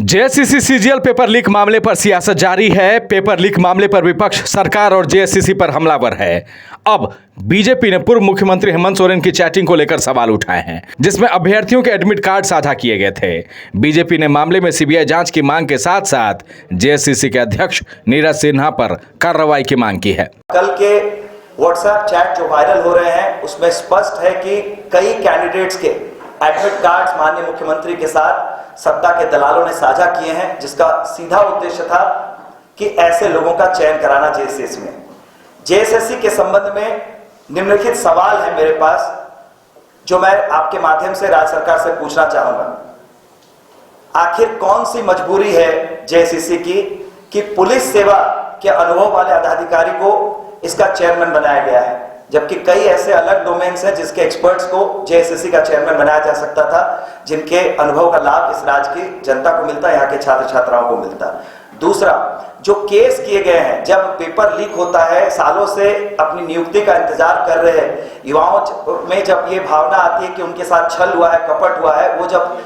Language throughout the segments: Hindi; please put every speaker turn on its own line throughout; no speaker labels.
जेएससीसी सीजीएल पेपर लीक मामले पर सियासत जारी है। पेपर लीक मामले पर विपक्ष सरकार और जेएससीसी पर हमलावर है। अब बीजेपी ने पूर्व मुख्यमंत्री हेमंत सोरेन की चैटिंग को लेकर सवाल उठाए हैं, जिसमें अभ्यर्थियों के एडमिट कार्ड साझा किए गए थे। बीजेपी ने मामले में सीबीआई जांच की मांग के साथ साथ जेएससीसी के अध्यक्ष नीरज सिन्हा पर कार्रवाई की मांग की है।
कल के व्हाट्सएप चैट जो वायरल हो रहे हैं उसमें स्पष्ट है कि कई कैंडिडेट्स के एडमिट कार्ड्स माननीय मुख्यमंत्री के साथ सत्ता के दलालों ने साझा किए हैं, जिसका सीधा उद्देश्य था कि ऐसे लोगों का चयन कराना जेएसएससी में। जेएसएससी के संबंध में निम्नलिखित सवाल है मेरे पास, जो मैं आपके माध्यम से राज्य सरकार से पूछना चाहूंगा। आखिर कौन सी मजबूरी है जेएसएससी की कि पुलिस सेवा के अनुभव वाले अधिकारी को इसका चेयरमैन बनाया गया है, जबकि कई ऐसे अलग डोमेन्स हैं जिसके एक्सपर्ट्स को जेएसएससी का चेयरमैन बनाया जा सकता था, जिनके अनुभव का लाभ इस राज्य की जनता को मिलता, यहाँ के छात्र छात्राओं को मिलता। दूसरा, जो केस किए गए हैं, जब पेपर लीक होता है, सालों से अपनी नियुक्ति का इंतजार कर रहे युवाओं में जब ये भावना आती है कि उनके साथ छल हुआ है, कपट हुआ है, वो जब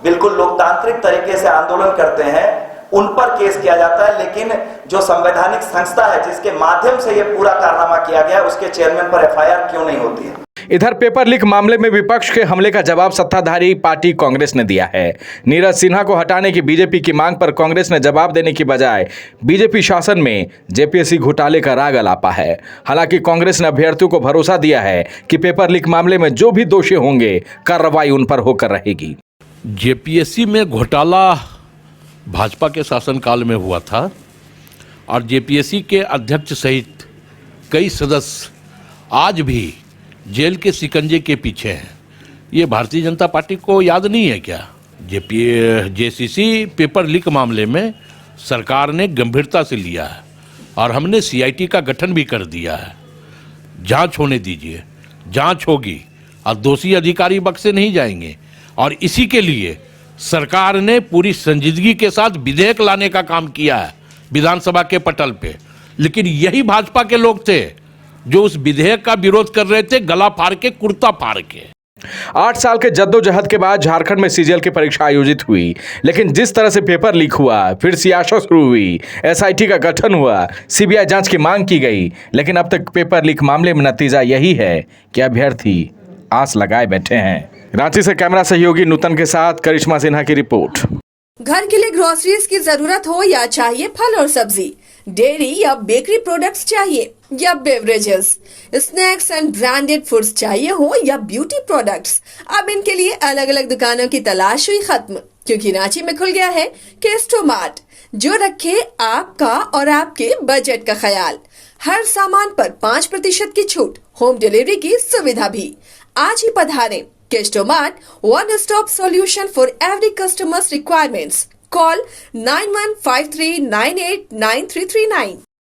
बिल्कुल लोकतांत्रिक तरीके से आंदोलन करते हैं, उन पर केस किया जाता है। लेकिन जो संवैधानिक संस्था है जिसके माध्यम से ये पूरा कारनामा किया गया, उसके चेयरमैन पर एफआईआर क्यों नहीं होती है?
इधर पेपर लीक मामले में विपक्ष के हमले का जवाब सत्ताधारी पार्टी कांग्रेस ने दिया है। नीरज सिन्हा को हटाने की बीजेपी की मांग पर कांग्रेस ने जवाब देने की बजाय बीजेपी शासन में जेपीएससी घोटाले का राग अलापा है। हालांकि कांग्रेस ने अभ्यर्थियों को भरोसा दिया है कि पेपर लीक मामले में जो भी दोषी होंगे कार्रवाई उन पर होकर रहेगी।
जेपीएससी में घोटाला भाजपा के शासनकाल में हुआ था और जेपीएससी के अध्यक्ष सहित कई सदस्य आज भी जेल के शिकंजे के पीछे हैं। ये भारतीय जनता पार्टी को याद नहीं है क्या? जेएससीसी पेपर लीक मामले में सरकार ने गंभीरता से लिया है और हमने सीआईटी का गठन भी कर दिया है। जांच होने दीजिए, जांच होगी और दोषी अधिकारी बख्शे नहीं जाएंगे। और इसी के लिए सरकार ने पूरी संजीदगी के साथ विधेयक लाने का काम किया है विधानसभा के पटल पे। लेकिन यही भाजपा के लोग थे जो उस विधेयक का विरोध कर रहे थे, गला फाड़ के, कुर्ता फाड़ के।
8 साल के जद्दोजहद के बाद झारखंड में सीजीएल की परीक्षा आयोजित हुई, लेकिन जिस तरह से पेपर लीक हुआ, फिर सियासत शुरू हुई, एसआईटी का गठन हुआ, सीबीआई जांच की मांग की गई, लेकिन अब तक पेपर लीक मामले में नतीजा यही है कि अभ्यर्थी आस लगाए बैठे हैं। रांची से कैमरा सहयोगी नूतन के साथ करिश्मा सिन्हा की रिपोर्ट।
घर के लिए ग्रोसरीज की जरूरत हो या चाहिए फल और सब्जी, डेयरी या बेकरी प्रोडक्ट्स चाहिए या beverages, snacks and branded foods चाहिए हो या ब्यूटी प्रोडक्ट्स, अब इनके लिए अलग अलग दुकानों की तलाश हुई खत्म, क्योंकि रांची में खुल गया है केस्टो मार्ट, जो रखे आपका और आपके बजट का ख्याल। हर सामान पर 5% की छूट, होम डिलीवरी की सुविधा भी। आज ही पधारें। Kesto Mart, one-stop solution for every customer's requirements. Call 9153989339.